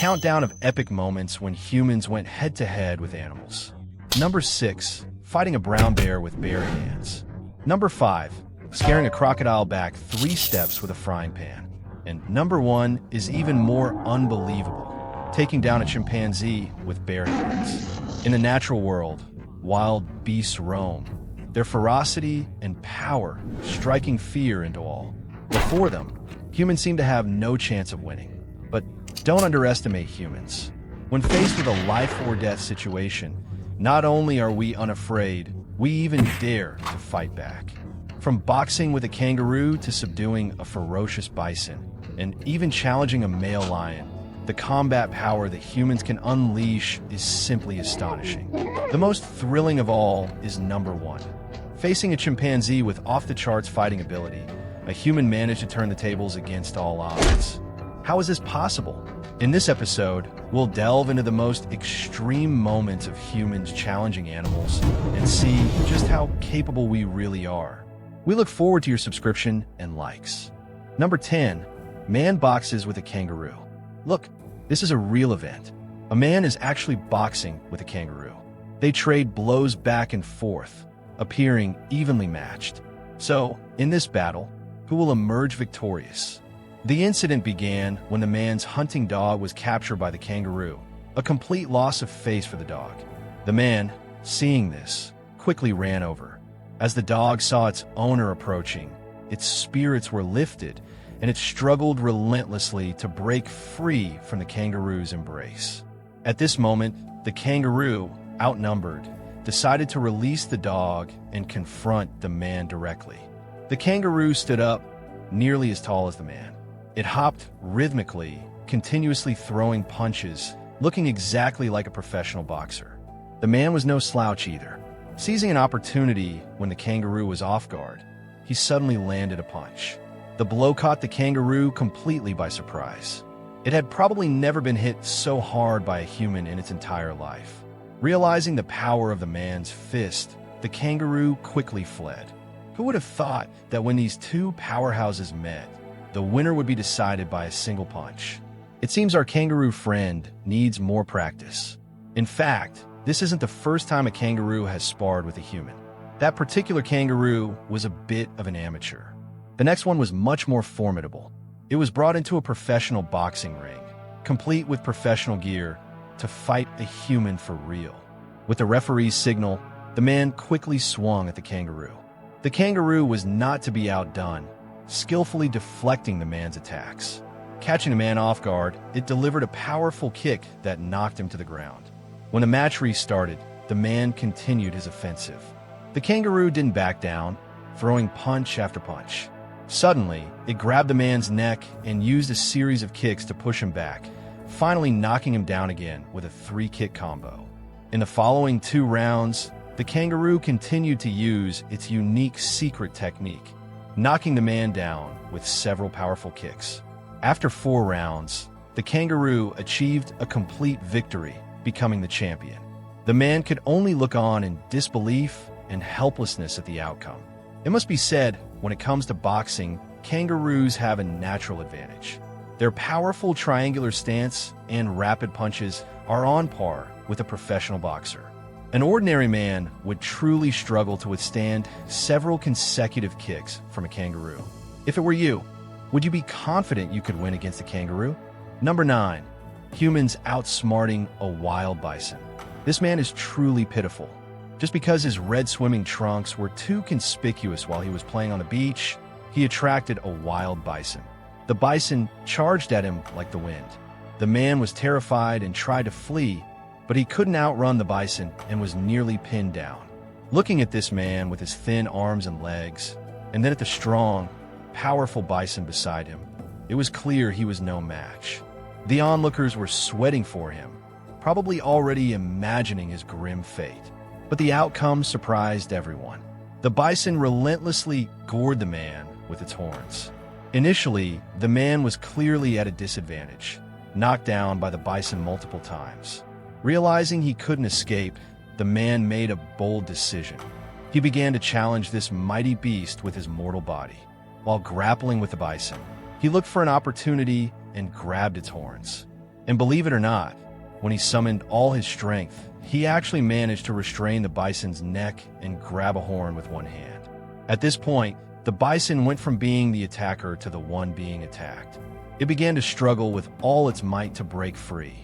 countdown of epic moments when humans went head-to-head with animals. Number 6. Fighting a brown bear with bare hands. Number 5. Scaring a crocodile back 3 steps with a frying pan. And number 1 is even more unbelievable. Taking down a chimpanzee with bare hands. In the natural world, wild beasts roam, their ferocity and power striking fear into all. Before them, humans seem to have no chance of winning. But don't underestimate humans. When faced with a life-or-death situation, not only are we unafraid, we even dare to fight back. From boxing with a kangaroo to subduing a ferocious bison, and even challenging a male lion, the combat power that humans can unleash is simply astonishing. The most thrilling of all is number 1. Facing a chimpanzee with off-the-charts fighting ability, a human managed to turn the tables against all odds. How is this possible? In this episode, we'll delve into the most extreme moments of humans challenging animals and see just how capable we really are. We look forward to your subscription and likes. Number 10. Man boxes with a kangaroo. Look, this is a real event. A man is actually boxing with a kangaroo. They trade blows back and forth, appearing evenly matched. So, in this battle, who will emerge victorious? The incident began when the man's hunting dog was captured by the kangaroo, a complete loss of face for the dog. The man, seeing this, quickly ran over. As the dog saw its owner approaching, its spirits were lifted, and it struggled relentlessly to break free from the kangaroo's embrace. At this moment, the kangaroo, outnumbered, decided to release the dog and confront the man directly. The kangaroo stood up, nearly as tall as the man. It hopped rhythmically, continuously throwing punches, looking exactly like a professional boxer. The man was no slouch either. Seizing an opportunity when the kangaroo was off guard, he suddenly landed a punch. The blow caught the kangaroo completely by surprise. It had probably never been hit so hard by a human in its entire life. Realizing the power of the man's fist, the kangaroo quickly fled. Who would have thought that when these two powerhouses met, the winner would be decided by a single punch? It seems our kangaroo friend needs more practice. In fact, this isn't the first time a kangaroo has sparred with a human. That particular kangaroo was a bit of an amateur. The next one was much more formidable. It was brought into a professional boxing ring, complete with professional gear, to fight a human for real. With the referee's signal, the man quickly swung at the kangaroo. The kangaroo was not to be outdone, skillfully deflecting the man's attacks. Catching the man off guard, it delivered a powerful kick that knocked him to the ground. When the match restarted, the man continued his offensive. The kangaroo didn't back down, throwing punch after punch. Suddenly, it grabbed the man's neck and used a series of kicks to push him back, finally knocking him down again with a 3-kick combo. In the following 2 rounds, the kangaroo continued to use its unique secret technique, knocking the man down with several powerful kicks. After 4 rounds, the kangaroo achieved a complete victory, becoming the champion. The man could only look on in disbelief and helplessness at the outcome. It must be said, when it comes to boxing, kangaroos have a natural advantage. Their powerful triangular stance and rapid punches are on par with a professional boxer. An ordinary man would truly struggle to withstand several consecutive kicks from a kangaroo. If it were you, would you be confident you could win against a kangaroo? Number 9. Humans outsmarting a wild bison. This man is truly pitiful. Just because his red swimming trunks were too conspicuous while he was playing on the beach, he attracted a wild bison. The bison charged at him like the wind. The man was terrified and tried to flee, but he couldn't outrun the bison and was nearly pinned down. Looking at this man with his thin arms and legs, and then at the strong, powerful bison beside him, it was clear he was no match. The onlookers were sweating for him, probably already imagining his grim fate. But the outcome surprised everyone. The bison relentlessly gored the man with its horns. Initially, the man was clearly at a disadvantage, knocked down by the bison multiple times. Realizing he couldn't escape, the man made a bold decision. He began to challenge this mighty beast with his mortal body. While grappling with the bison, he looked for an opportunity and grabbed its horns. And believe it or not, when he summoned all his strength, he actually managed to restrain the bison's neck and grab a horn with one hand. At this point, the bison went from being the attacker to the one being attacked. It began to struggle with all its might to break free.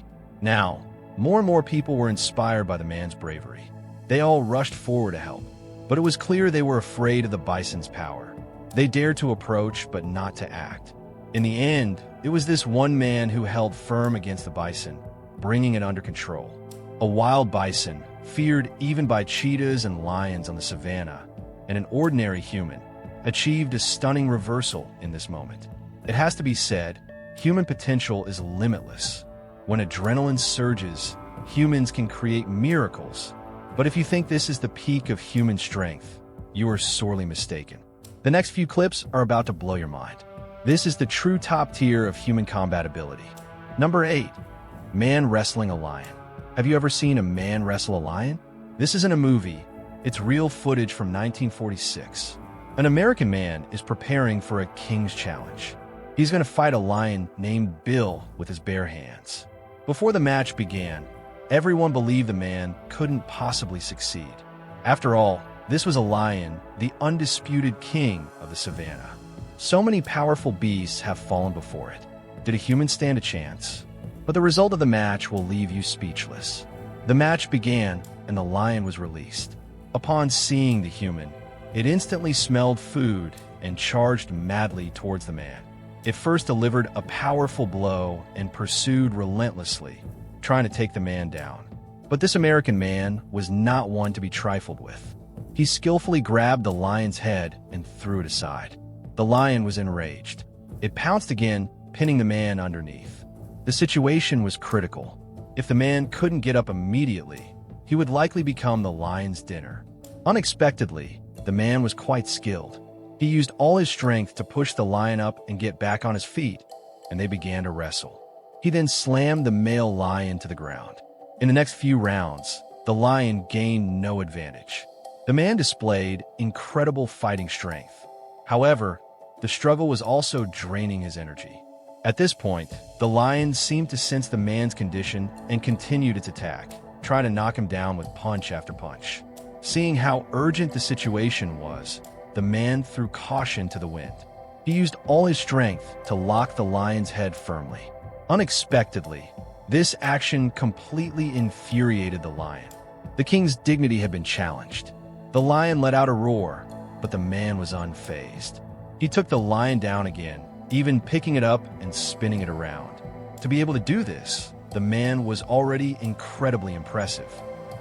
Now, more and more people were inspired by the man's bravery. They all rushed forward to help, but it was clear they were afraid of the bison's power. They dared to approach, but not to act. In the end, it was this one man who held firm against the bison, bringing it under control. A wild bison, feared even by cheetahs and lions on the savannah, and an ordinary human, achieved a stunning reversal in this moment. It has to be said, human potential is limitless. When adrenaline surges, humans can create miracles. But if you think this is the peak of human strength, you are sorely mistaken. The next few clips are about to blow your mind. This is the true top tier of human combat ability. Number 8. Man wrestling a lion. Have you ever seen a man wrestle a lion? This isn't a movie. It's real footage from 1946. An American man is preparing for a king's challenge. He's going to fight a lion named Bill with his bare hands. Before the match began, everyone believed the man couldn't possibly succeed. After all, this was a lion, the undisputed king of the savannah. So many powerful beasts have fallen before it. Did a human stand a chance? But the result of the match will leave you speechless. The match began, and the lion was released. Upon seeing the human, it instantly smelled food and charged madly towards the man. It first delivered a powerful blow and pursued relentlessly, trying to take the man down. But this American man was not one to be trifled with. He skillfully grabbed the lion's head and threw it aside. The lion was enraged. It pounced again, pinning the man underneath. The situation was critical. If the man couldn't get up immediately, he would likely become the lion's dinner. Unexpectedly, the man was quite skilled. He used all his strength to push the lion up and get back on his feet, and they began to wrestle. He then slammed the male lion to the ground. In the next few rounds, the lion gained no advantage. The man displayed incredible fighting strength. However, the struggle was also draining his energy. At this point, the lion seemed to sense the man's condition and continued its attack, trying to knock him down with punch after punch. Seeing how urgent the situation was, the man threw caution to the wind. He used all his strength to lock the lion's head firmly. Unexpectedly, this action completely infuriated the lion. The king's dignity had been challenged. The lion let out a roar, but the man was unfazed. He took the lion down again, even picking it up and spinning it around. To be able to do this, the man was already incredibly impressive.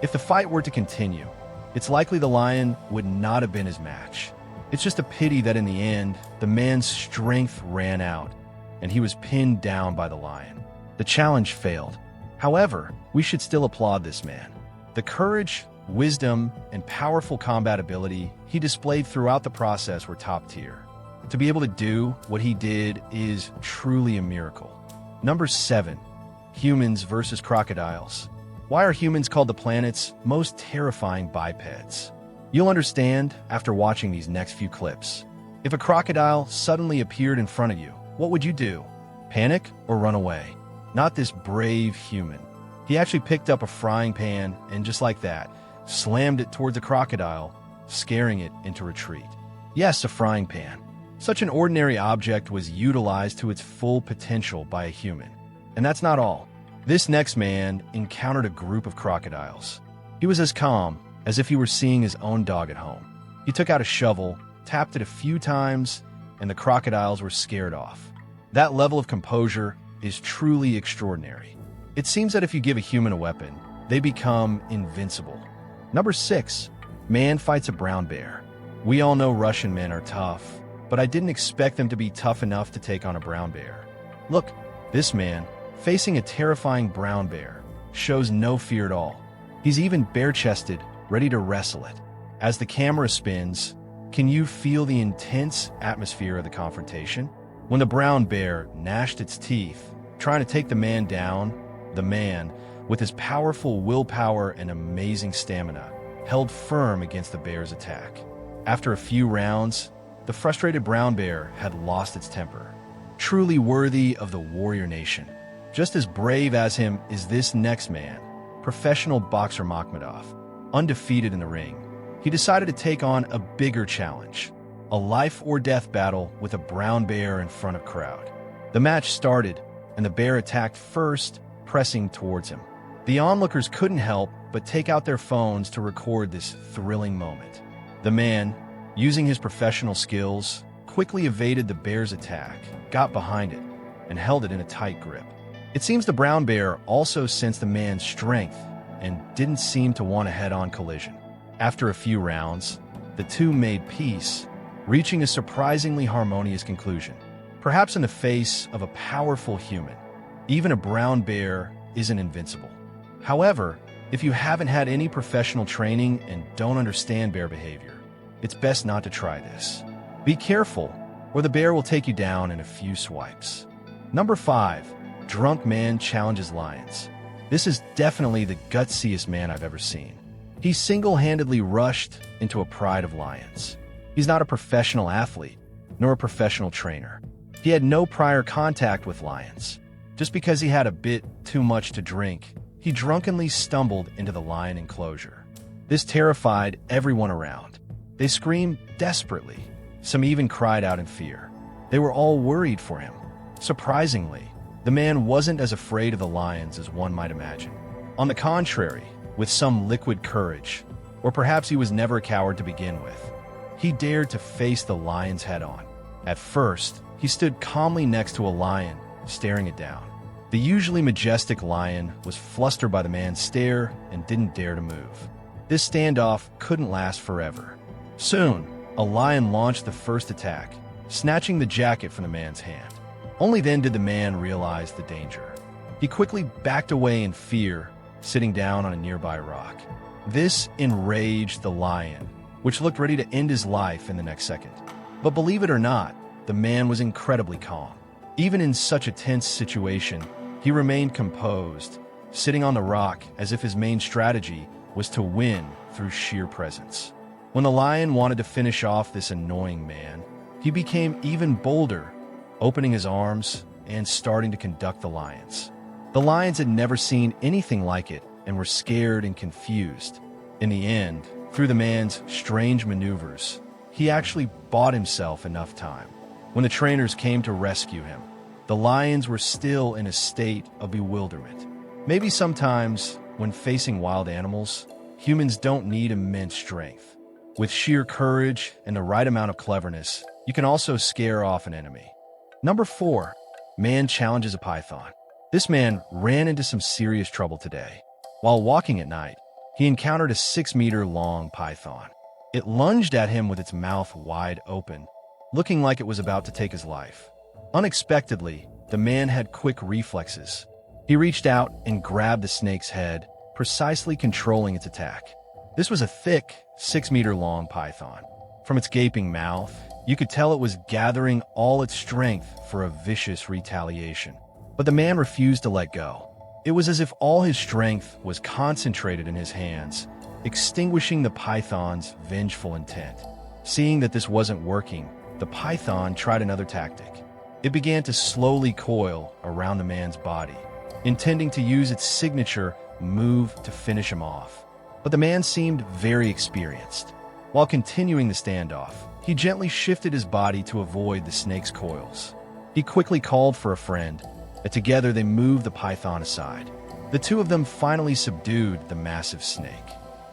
If the fight were to continue, it's likely the lion would not have been his match. It's just a pity that in the end, the man's strength ran out, and he was pinned down by the lion. The challenge failed. However, we should still applaud this man. The courage, wisdom, and powerful combat ability he displayed throughout the process were top tier. To be able to do what he did is truly a miracle. Number 7. Humans versus crocodiles. Why are humans called the planet's most terrifying bipeds? You'll understand after watching these next few clips. If a crocodile suddenly appeared in front of you, what would you do? Panic or run away? Not this brave human. He actually picked up a frying pan and just like that, slammed it towards the crocodile, scaring it into retreat. Yes, a frying pan. Such an ordinary object was utilized to its full potential by a human. And that's not all. This next man encountered a group of crocodiles. He was as calm as if he were seeing his own dog at home. He took out a shovel, tapped it a few times, and the crocodiles were scared off. That level of composure is truly extraordinary. It seems that if you give a human a weapon, they become invincible. Number 6. Man fights a brown bear. We all know Russian men are tough, but I didn't expect them to be tough enough to take on a brown bear. Look, this man, facing a terrifying brown bear, shows no fear at all. He's even bare-chested, ready to wrestle it. As the camera spins, can you feel the intense atmosphere of the confrontation? When the brown bear gnashed its teeth, trying to take the man down, the man, with his powerful willpower and amazing stamina, held firm against the bear's attack. After a few rounds, the frustrated brown bear had lost its temper. Truly worthy of the warrior nation, Just as brave as him is this next man, professional boxer Makhmadov. Undefeated in the ring, he decided to take on a bigger challenge, a life-or-death battle with a brown bear in front of crowd. The match started, and the bear attacked first, pressing towards him. The onlookers couldn't help but take out their phones to record this thrilling moment. The man, using his professional skills, quickly evaded the bear's attack, got behind it, and held it in a tight grip. It seems the brown bear also sensed the man's strength and didn't seem to want a head-on collision. After a few rounds, the two made peace, reaching a surprisingly harmonious conclusion. Perhaps in the face of a powerful human, even a brown bear isn't invincible. However, if you haven't had any professional training and don't understand bear behavior, it's best not to try this. Be careful, or the bear will take you down in a few swipes. Number 5. Drunk man challenges lions. This is definitely the gutsiest man I've ever seen. He single-handedly rushed into a pride of lions. He's not a professional athlete, nor a professional trainer. He had no prior contact with lions. Just because he had a bit too much to drink, he drunkenly stumbled into the lion enclosure. This terrified everyone around. They screamed desperately. Some even cried out in fear. They were all worried for him. Surprisingly, the man wasn't as afraid of the lions as one might imagine. On the contrary, with some liquid courage, or perhaps he was never a coward to begin with, he dared to face the lions head-on. At first, he stood calmly next to a lion, staring it down. The usually majestic lion was flustered by the man's stare and didn't dare to move. This standoff couldn't last forever. Soon, a lion launched the first attack, snatching the jacket from the man's hand. Only then did the man realize the danger. He quickly backed away in fear, sitting down on a nearby rock. This enraged the lion, which looked ready to end his life in the next second. But believe it or not, the man was incredibly calm. Even in such a tense situation, he remained composed, sitting on the rock as if his main strategy was to win through sheer presence. When the lion wanted to finish off this annoying man, he became even bolder, opening his arms and starting to conduct the lions. The lions had never seen anything like it and were scared and confused. In the end, through the man's strange maneuvers, he actually bought himself enough time. When the trainers came to rescue him, the lions were still in a state of bewilderment. Maybe sometimes, when facing wild animals, humans don't need immense strength. With sheer courage and the right amount of cleverness, you can also scare off an enemy. Number 4. Man challenges a python. This man ran into some serious trouble today. While walking at night, he encountered a 6-meter-long python. It lunged at him with its mouth wide open, looking like it was about to take his life. Unexpectedly, the man had quick reflexes. He reached out and grabbed the snake's head, precisely controlling its attack. This was a thick, 6-meter-long python. From its gaping mouth, you could tell it was gathering all its strength for a vicious retaliation. But the man refused to let go. It was as if all his strength was concentrated in his hands, extinguishing the python's vengeful intent. Seeing that this wasn't working, the python tried another tactic. It began to slowly coil around the man's body, intending to use its signature move to finish him off. But the man seemed very experienced. While continuing the standoff, he gently shifted his body to avoid the snake's coils. He quickly called for a friend, and together they moved the python aside. The two of them finally subdued the massive snake.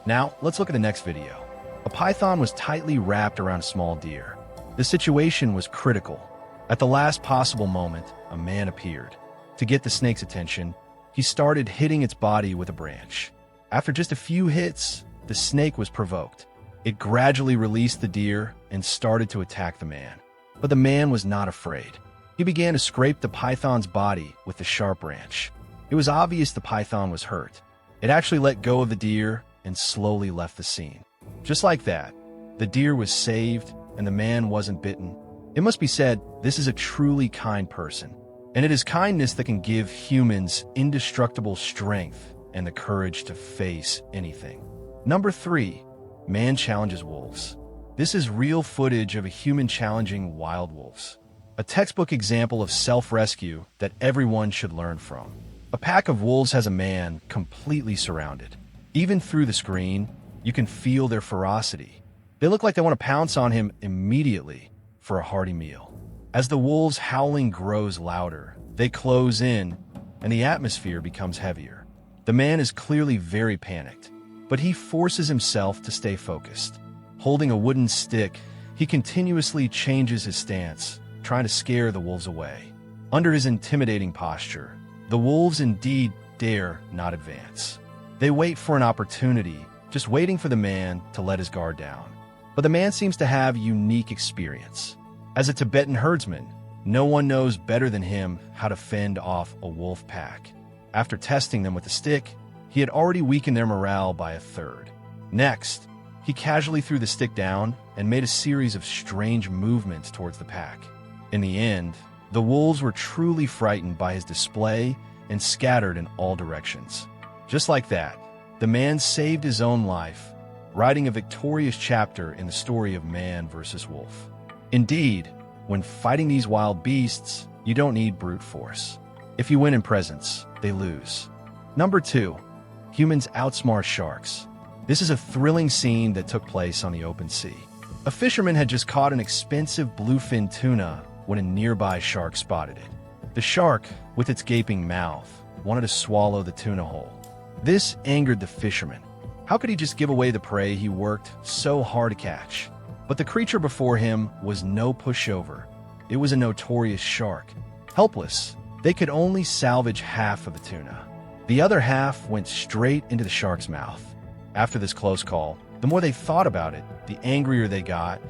Now, let's look at the next video. A python was tightly wrapped around a small deer. The situation was critical. At the last possible moment, a man appeared. To get the snake's attention, he started hitting its body with a branch. After just a few hits, the snake was provoked. It gradually released the deer and started to attack the man. But the man was not afraid. He began to scrape the python's body with the sharp branch. It was obvious the python was hurt. It actually let go of the deer and slowly left the scene. Just like that, the deer was saved and the man wasn't bitten. It must be said, this is a truly kind person. And it is kindness that can give humans indestructible strength and the courage to face anything. Number 3. Man challenges wolves. This is real footage of a human challenging wild wolves. a textbook example of self-rescue that everyone should learn from. A pack of wolves has a man completely surrounded. Even through the screen, you can feel their ferocity. They look like they want to pounce on him immediately for a hearty meal. As the wolves' howling grows louder, they close in, and the atmosphere becomes heavier. The man is clearly very panicked, but he forces himself to stay focused. Holding a wooden stick, he continuously changes his stance, trying to scare the wolves away. Under his intimidating posture, the wolves indeed dare not advance. They wait for an opportunity, just waiting for the man to let his guard down. But the man seems to have unique experience. As a Tibetan herdsman, no one knows better than him how to fend off a wolf pack. After testing them with a stick, he had already weakened their morale by a third. Next, he casually threw the stick down and made a series of strange movements towards the pack. In the end, the wolves were truly frightened by his display and scattered in all directions. Just like that, the man saved his own life, writing a victorious chapter in the story of man versus wolf. Indeed, when fighting these wild beasts, you don't need brute force. If you win in presence, they lose. Number 2. Humans outsmart sharks. This is a thrilling scene that took place on the open sea. A fisherman had just caught an expensive bluefin tuna when a nearby shark spotted it. The shark, with its gaping mouth, wanted to swallow the tuna whole. This angered the fisherman. How could he just give away the prey he worked so hard to catch? But the creature before him was no pushover. It was a notorious shark. Helpless, they could only salvage half of the tuna. The other half went straight into the shark's mouth. After this close call, the more they thought about it, the angrier they got,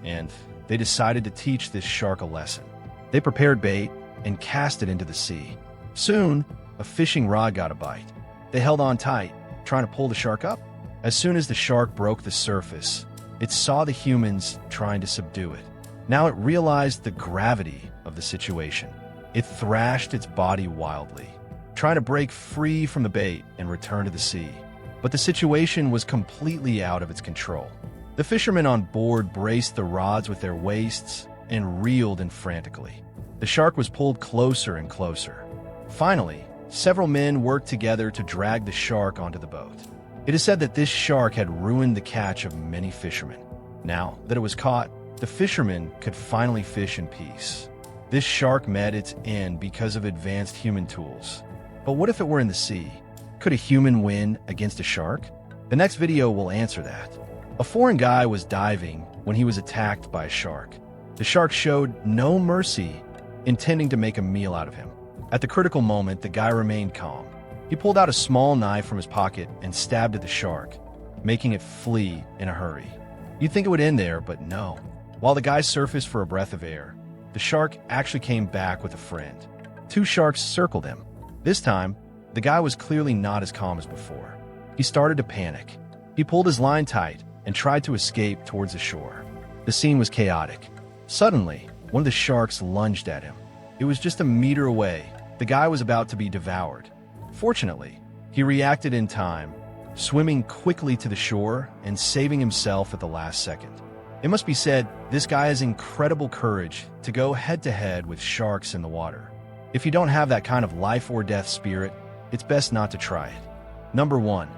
and they decided to teach this shark a lesson. They prepared bait and cast it into the sea. Soon, a fishing rod got a bite. They held on tight, trying to pull the shark up. As soon as the shark broke the surface, it saw the humans trying to subdue it. Now it realized the gravity of the situation. It thrashed its body wildly, trying to break free from the bait and return to the sea. But the situation was completely out of its control. The fishermen on board braced the rods with their waists and reeled in frantically. The shark was pulled closer and closer. Finally, several men worked together to drag the shark onto the boat. It is said that this shark had ruined the catch of many fishermen. Now that it was caught, the fishermen could finally fish in peace. This shark met its end because of advanced human tools. But what if it were in the sea? Could a human win against a shark? The next video will answer that. A foreign guy was diving when he was attacked by a shark. The shark showed no mercy, intending to make a meal out of him. At the critical moment, the guy remained calm. He pulled out a small knife from his pocket and stabbed at the shark, making it flee in a hurry. You'd think it would end there, but no. While the guy surfaced for a breath of air, the shark actually came back with a friend. 2 sharks circled him. This time, the guy was clearly not as calm as before. He started to panic. He pulled his line tight and tried to escape towards the shore. The scene was chaotic. Suddenly, one of the sharks lunged at him. It was just a meter away. The guy was about to be devoured. Fortunately, he reacted in time, swimming quickly to the shore and saving himself at the last second. It must be said, this guy has incredible courage to go head-to-head with sharks in the water. If you don't have that kind of life-or-death spirit, it's best not to try it. Number 1.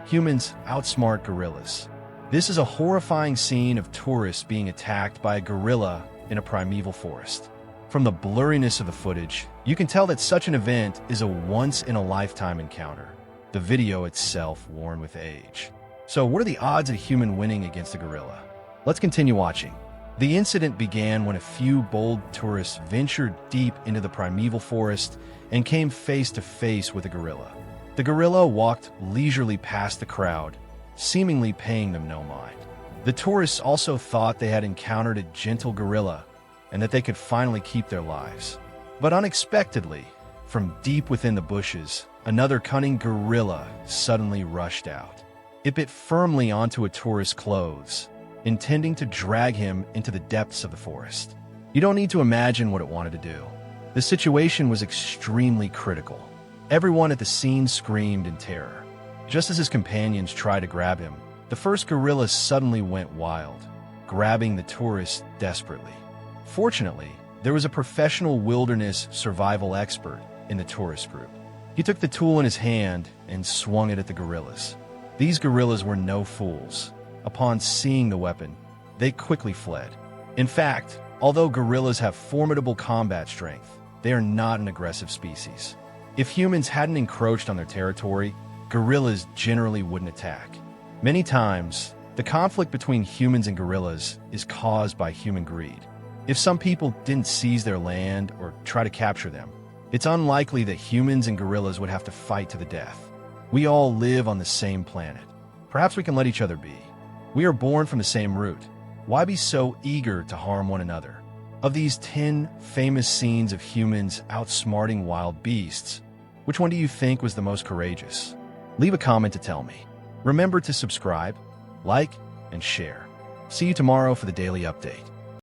Humans outsmart gorillas. This is a horrifying scene of tourists being attacked by a gorilla in a primeval forest. From the blurriness of the footage, you can tell that such an event is a once-in-a-lifetime encounter. The video itself worn with age. So what are the odds of a human winning against a gorilla? Let's continue watching. The incident began when a few bold tourists ventured deep into the primeval forest and came face to face with a gorilla. The gorilla walked leisurely past the crowd, seemingly paying them no mind. The tourists also thought they had encountered a gentle gorilla and that they could finally keep their lives. But unexpectedly, from deep within the bushes, another cunning gorilla suddenly rushed out. It bit firmly onto a tourist's clothes, intending to drag him into the depths of the forest. You don't need to imagine what it wanted to do. The situation was extremely critical. Everyone at the scene screamed in terror. Just as his companions tried to grab him, the first gorilla suddenly went wild, grabbing the tourist desperately. Fortunately, There was a professional wilderness survival expert in the tourist group. He took the tool in his hand and swung it at the gorillas. These gorillas were no fools. Upon seeing the weapon, they quickly fled. In fact, although gorillas have formidable combat strength, they are not an aggressive species. If humans hadn't encroached on their territory, gorillas generally wouldn't attack. Many times, the conflict between humans and gorillas is caused by human greed. If some people didn't seize their land or try to capture them, it's unlikely that humans and gorillas would have to fight to the death. We all live on the same planet. Perhaps we can let each other be. We are born from the same root. Why be so eager to harm one another? Of these 10 famous scenes of humans outsmarting wild beasts, which one do you think was the most courageous? Leave a comment to tell me. Remember to subscribe, like, and share. See you tomorrow for the daily update.